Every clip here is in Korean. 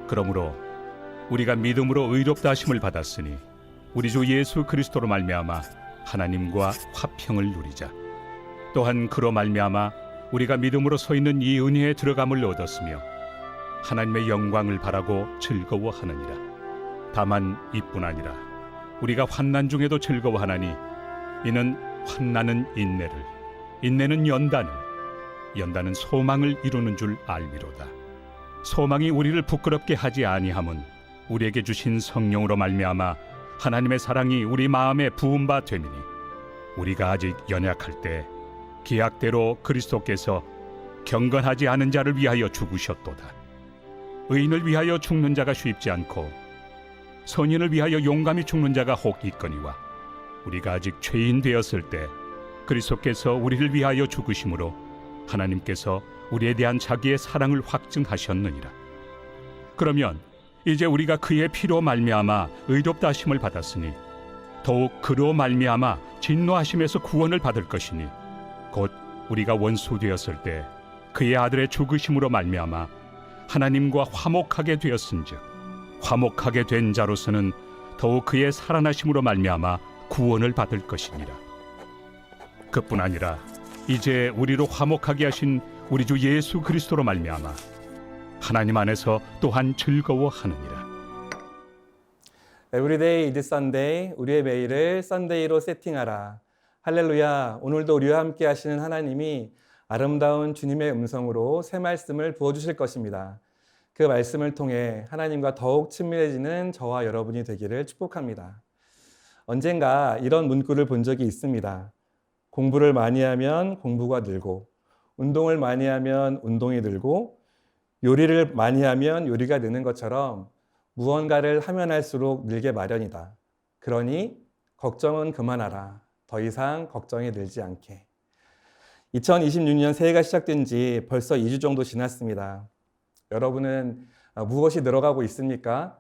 그러므로 우리가 믿음으로 의롭다 하심을 받았으니 우리 주 예수 그리스도로 말미암아 하나님과 화평을 누리자. 또한 그로 말미암아 우리가 믿음으로 서 있는 이 은혜에 들어감을 얻었으며 하나님의 영광을 바라고 즐거워하느니라. 다만 이뿐 아니라 우리가 환난 중에도 즐거워하나니 이는 환난은 인내를, 인내는 연단을, 연단은 소망을 이루는 줄 알미로다. 소망이 우리를 부끄럽게 하지 아니함은 우리에게 주신 성령으로 말미암아 하나님의 사랑이 우리 마음에 부은 바 됨이니 우리가 아직 연약할 때 기약대로 그리스도께서 경건하지 않은 자를 위하여 죽으셨도다. 의인을 위하여 죽는 자가 쉽지 않고 선인을 위하여 용감히 죽는 자가 혹 있거니와 우리가 아직 죄인 되었을 때 그리스도께서 우리를 위하여 죽으심으로 하나님께서 우리에 대한 자기의 사랑을 확증하셨느니라. 그러면 이제 우리가 그의 피로 말미암아 의롭다 하심을 받았으니 더욱 그로 말미암아 진노하심에서 구원을 받을 것이니 곧 우리가 원수 되었을 때 그의 아들의 죽으심으로 말미암아 하나님과 화목하게 되었은즉 화목하게 된 자로서는 더욱 그의 살아나심으로 말미암아 구원을 받을 것이니라. 그뿐 아니라 이제 우리로 화목하게 하신 우리 주 예수 그리스도로 말미암아 하나님 안에서 또한 즐거워하느니라. Everyday is Sunday. 우리의 매일을 썬데이로 세팅하라. 할렐루야. 오늘도 우리와 함께 하시는 하나님이 아름다운 주님의 음성으로 새 말씀을 부어주실 것입니다. 그 말씀을 통해 하나님과 더욱 친밀해지는 저와 여러분이 되기를 축복합니다. 언젠가 이런 문구를 본 적이 있습니다. 공부를 많이 하면 공부가 늘고, 운동을 많이 하면 운동이 늘고, 요리를 많이 하면 요리가 느는 것처럼 무언가를 하면 할수록 늘게 마련이다. 그러니 걱정은 그만하라. 더 이상 걱정이 늘지 않게. 2026년 새해가 시작된 지 벌써 2주 정도 지났습니다. 여러분은 무엇이 늘어가고 있습니까?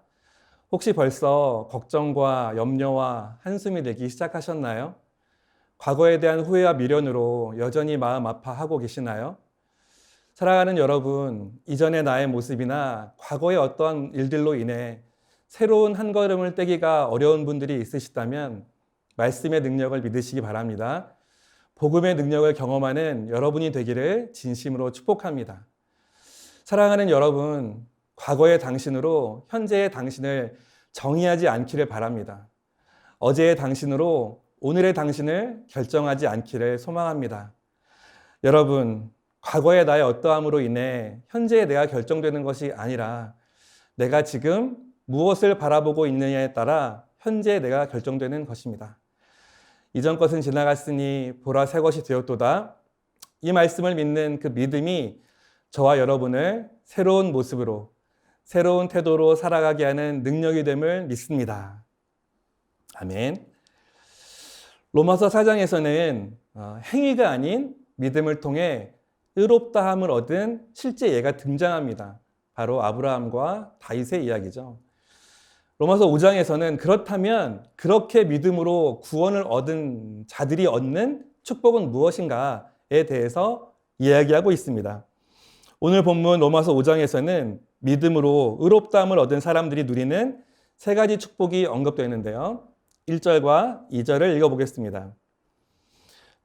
혹시 벌써 걱정과 염려와 한숨이 내기 시작하셨나요? 과거에 대한 후회와 미련으로 여전히 마음 아파하고 계시나요? 사랑하는 여러분, 이전의 나의 모습이나 과거의 어떠한 일들로 인해 새로운 한 걸음을 떼기가 어려운 분들이 있으시다면 말씀의 능력을 믿으시기 바랍니다. 복음의 능력을 경험하는 여러분이 되기를 진심으로 축복합니다. 사랑하는 여러분, 과거의 당신으로 현재의 당신을 정의하지 않기를 바랍니다. 어제의 당신으로 오늘의 당신을 결정하지 않기를 소망합니다. 여러분, 과거의 나의 어떠함으로 인해 현재의 내가 결정되는 것이 아니라 내가 지금 무엇을 바라보고 있느냐에 따라 현재의 내가 결정되는 것입니다. 이전 것은 지나갔으니 보라 새 것이 되었도다. 이 말씀을 믿는 그 믿음이 저와 여러분을 새로운 모습으로, 새로운 태도로 살아가게 하는 능력이 됨을 믿습니다. 아멘. 로마서 4장에서는 행위가 아닌 믿음을 통해 의롭다함을 얻은 실제 예가 등장합니다. 바로 아브라함과 다윗의 이야기죠. 로마서 5장에서는 그렇다면 그렇게 믿음으로 구원을 얻은 자들이 얻는 축복은 무엇인가에 대해서 이야기하고 있습니다. 오늘 본문 로마서 5장에서는 믿음으로 의롭다함을 얻은 사람들이 누리는 세 가지 축복이 언급되는데요. 1절과 2절을 읽어보겠습니다.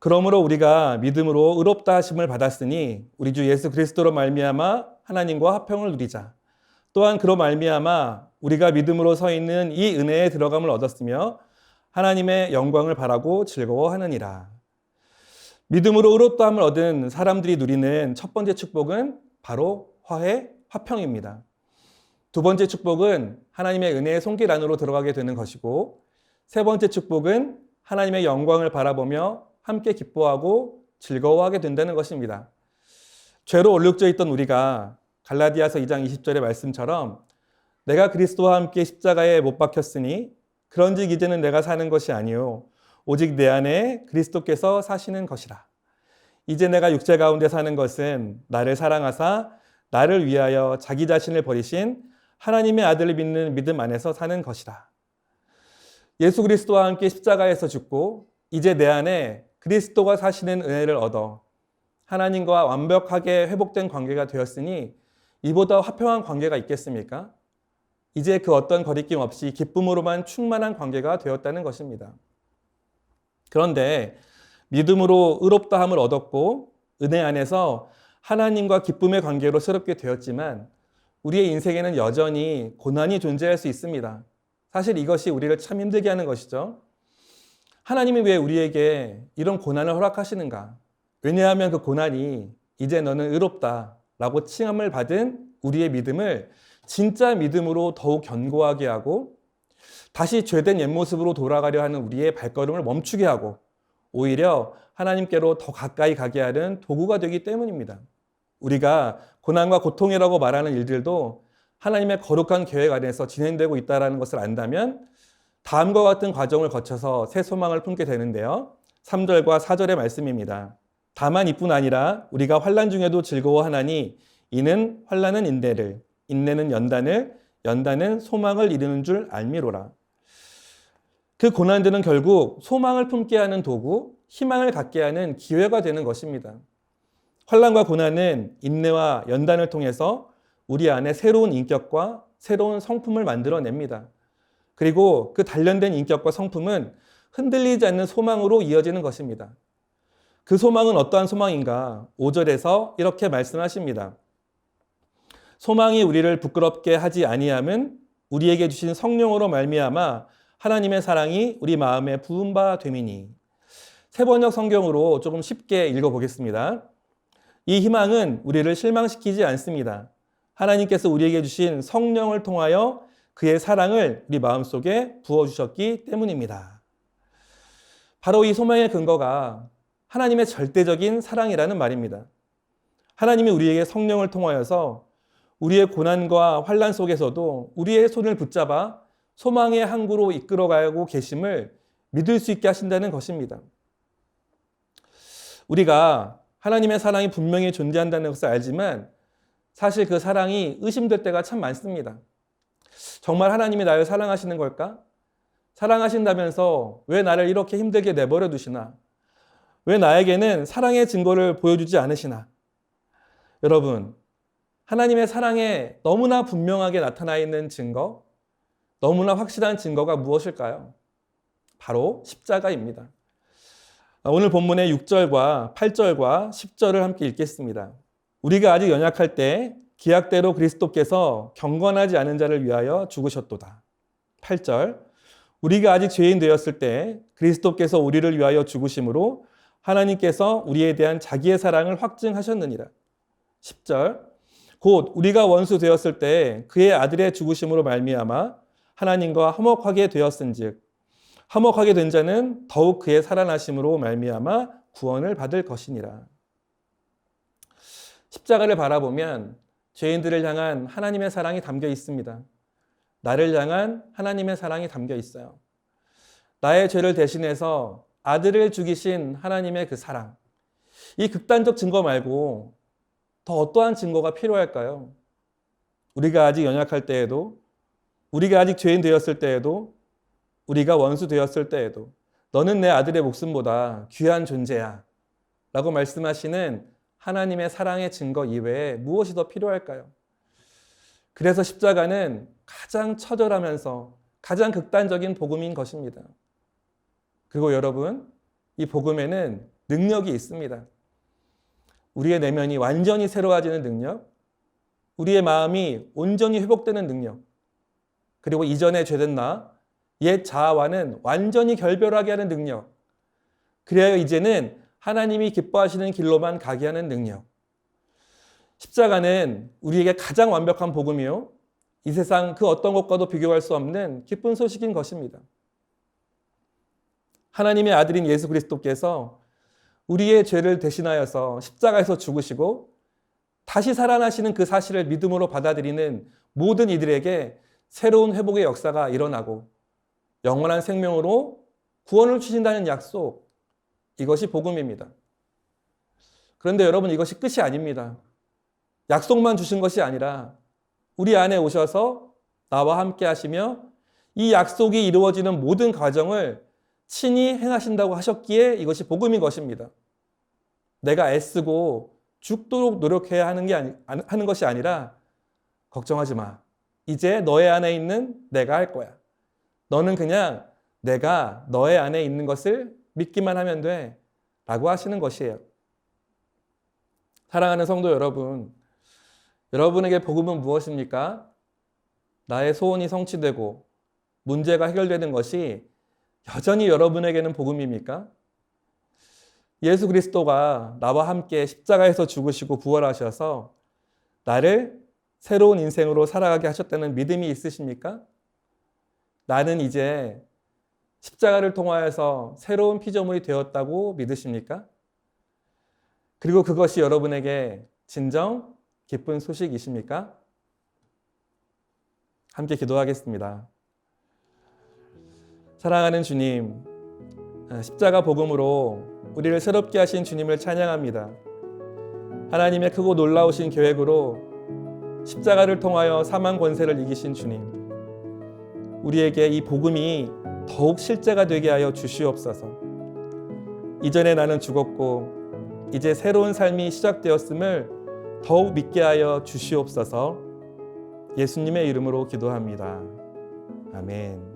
그러므로 우리가 믿음으로 의롭다 하심을 받았으니 우리 주 예수 그리스도로 말미암아 하나님과 화평을 누리자. 또한 그로 말미암아 우리가 믿음으로 서 있는 이 은혜에 들어감을 얻었으며 하나님의 영광을 바라고 즐거워하느니라. 믿음으로 의롭다함을 얻은 사람들이 누리는 첫 번째 축복은 바로 화해, 화평입니다. 두 번째 축복은 하나님의 은혜의 손길 안으로 들어가게 되는 것이고, 세 번째 축복은 하나님의 영광을 바라보며 함께 기뻐하고 즐거워하게 된다는 것입니다. 죄로 얼룩져 있던 우리가 갈라디아서 2장 20절의 말씀처럼 내가 그리스도와 함께 십자가에 못 박혔으니 그런즉 이제는 내가 사는 것이 아니요 오직 내 안에 그리스도께서 사시는 것이라. 이제 내가 육체 가운데 사는 것은 나를 사랑하사 나를 위하여 자기 자신을 버리신 하나님의 아들을 믿는 믿음 안에서 사는 것이다. 예수 그리스도와 함께 십자가에서 죽고 이제 내 안에 그리스도가 사시는 은혜를 얻어 하나님과 완벽하게 회복된 관계가 되었으니 이보다 화평한 관계가 있겠습니까? 이제 그 어떤 거리낌 없이 기쁨으로만 충만한 관계가 되었다는 것입니다. 그런데 믿음으로 의롭다함을 얻었고 은혜 안에서 하나님과 기쁨의 관계로 새롭게 되었지만 우리의 인생에는 여전히 고난이 존재할 수 있습니다. 사실 이것이 우리를 참 힘들게 하는 것이죠. 하나님이 왜 우리에게 이런 고난을 허락하시는가? 왜냐하면 그 고난이 이제 너는 의롭다 라고 칭함을 받은 우리의 믿음을 진짜 믿음으로 더욱 견고하게 하고 다시 죄된 옛 모습으로 돌아가려 하는 우리의 발걸음을 멈추게 하고 오히려 하나님께로 더 가까이 가게 하는 도구가 되기 때문입니다. 우리가 고난과 고통이라고 말하는 일들도 하나님의 거룩한 계획 안에서 진행되고 있다는 것을 안다면 다음과 같은 과정을 거쳐서 새 소망을 품게 되는데요. 3절과 4절의 말씀입니다. 다만 이뿐 아니라 우리가 환난 중에도 즐거워하나니 이는 환난은 인내를, 인내는 연단을, 연단은 소망을 이루는 줄 알미로라. 그 고난들은 결국 소망을 품게 하는 도구, 희망을 갖게 하는 기회가 되는 것입니다. 환난과 고난은 인내와 연단을 통해서 우리 안에 새로운 인격과 새로운 성품을 만들어냅니다. 그리고 그 단련된 인격과 성품은 흔들리지 않는 소망으로 이어지는 것입니다. 그 소망은 어떠한 소망인가? 5절에서 이렇게 말씀하십니다. 소망이 우리를 부끄럽게 하지 아니함은 우리에게 주신 성령으로 말미암아 하나님의 사랑이 우리 마음에 부은 바 됨이니. 세번역 성경으로 조금 쉽게 읽어보겠습니다. 이 희망은 우리를 실망시키지 않습니다. 하나님께서 우리에게 주신 성령을 통하여 그의 사랑을 우리 마음속에 부어주셨기 때문입니다. 바로 이 소망의 근거가 하나님의 절대적인 사랑이라는 말입니다. 하나님이 우리에게 성령을 통하여서 우리의 고난과 환난 속에서도 우리의 손을 붙잡아 소망의 항구로 이끌어가고 계심을 믿을 수 있게 하신다는 것입니다. 우리가 하나님의 사랑이 분명히 존재한다는 것을 알지만 사실 그 사랑이 의심될 때가 참 많습니다. 정말 하나님이 나를 사랑하시는 걸까? 사랑하신다면서 왜 나를 이렇게 힘들게 내버려 두시나? 왜 나에게는 사랑의 증거를 보여주지 않으시나? 여러분, 하나님의 사랑에 너무나 분명하게 나타나 있는 증거, 너무나 확실한 증거가 무엇일까요? 바로 십자가입니다. 오늘 본문의 6절과 8절과 10절을 함께 읽겠습니다. 우리가 아직 연약할 때 기약대로 그리스도께서 경건하지 않은 자를 위하여 죽으셨도다. 8절 우리가 아직 죄인 되었을 때 그리스도께서 우리를 위하여 죽으심으로 하나님께서 우리에 대한 자기의 사랑을 확증하셨느니라. 10절 곧 우리가 원수 되었을 때 그의 아들의 죽으심으로 말미암아 하나님과 화목하게 되었은즉 화목하게 된 자는 더욱 그의 살아나심으로 말미암아 구원을 받을 것이니라. 십자가를 바라보면 죄인들을 향한 하나님의 사랑이 담겨 있습니다. 나를 향한 하나님의 사랑이 담겨 있어요. 나의 죄를 대신해서 아들을 죽이신 하나님의 그 사랑. 이 극단적 증거 말고 더 어떠한 증거가 필요할까요? 우리가 아직 연약할 때에도, 우리가 아직 죄인 되었을 때에도, 우리가 원수 되었을 때에도 너는 내 아들의 목숨보다 귀한 존재야 라고 말씀하시는 하나님의 사랑의 증거 이외에 무엇이 더 필요할까요? 그래서 십자가는 가장 처절하면서 가장 극단적인 복음인 것입니다. 그리고 여러분, 이 복음에는 능력이 있습니다. 우리의 내면이 완전히 새로워지는 능력, 우리의 마음이 온전히 회복되는 능력, 그리고 이전에 죄된 나, 옛 자아와는 완전히 결별하게 하는 능력, 그래야 이제는 하나님이 기뻐하시는 길로만 가게 하는 능력. 십자가는 우리에게 가장 완벽한 복음이요, 이 세상 그 어떤 것과도 비교할 수 없는 기쁜 소식인 것입니다. 하나님의 아들인 예수 그리스도께서 우리의 죄를 대신하여서 십자가에서 죽으시고 다시 살아나시는 그 사실을 믿음으로 받아들이는 모든 이들에게 새로운 회복의 역사가 일어나고 영원한 생명으로 구원을 주신다는 약속, 이것이 복음입니다. 그런데 여러분, 이것이 끝이 아닙니다. 약속만 주신 것이 아니라 우리 안에 오셔서 나와 함께 하시며 이 약속이 이루어지는 모든 과정을 친히 행하신다고 하셨기에 이것이 복음인 것입니다. 내가 애쓰고 죽도록 노력해야 하는 것이 아니라 걱정하지 마. 이제 너의 안에 있는 내가 할 거야. 너는 그냥 내가 너의 안에 있는 것을 믿기만 하면 돼. 라고 하시는 것이에요. 사랑하는 성도 여러분, 여러분에게 복음은 무엇입니까? 나의 소원이 성취되고 문제가 해결되는 것이 여전히 여러분에게는 복음입니까? 예수 그리스도가 나와 함께 십자가에서 죽으시고 부활하셔서 나를 새로운 인생으로 살아가게 하셨다는 믿음이 있으십니까? 나는 이제 십자가를 통하여서 새로운 피조물이 되었다고 믿으십니까? 그리고 그것이 여러분에게 진정 기쁜 소식이십니까? 함께 기도하겠습니다. 사랑하는 주님, 십자가 복음으로 우리를 새롭게 하신 주님을 찬양합니다. 하나님의 크고 놀라우신 계획으로 십자가를 통하여 사망 권세를 이기신 주님, 우리에게 이 복음이 더욱 실제가 되게 하여 주시옵소서. 이전에 나는 죽었고 이제 새로운 삶이 시작되었음을 더욱 믿게 하여 주시옵소서. 예수님의 이름으로 기도합니다. 아멘.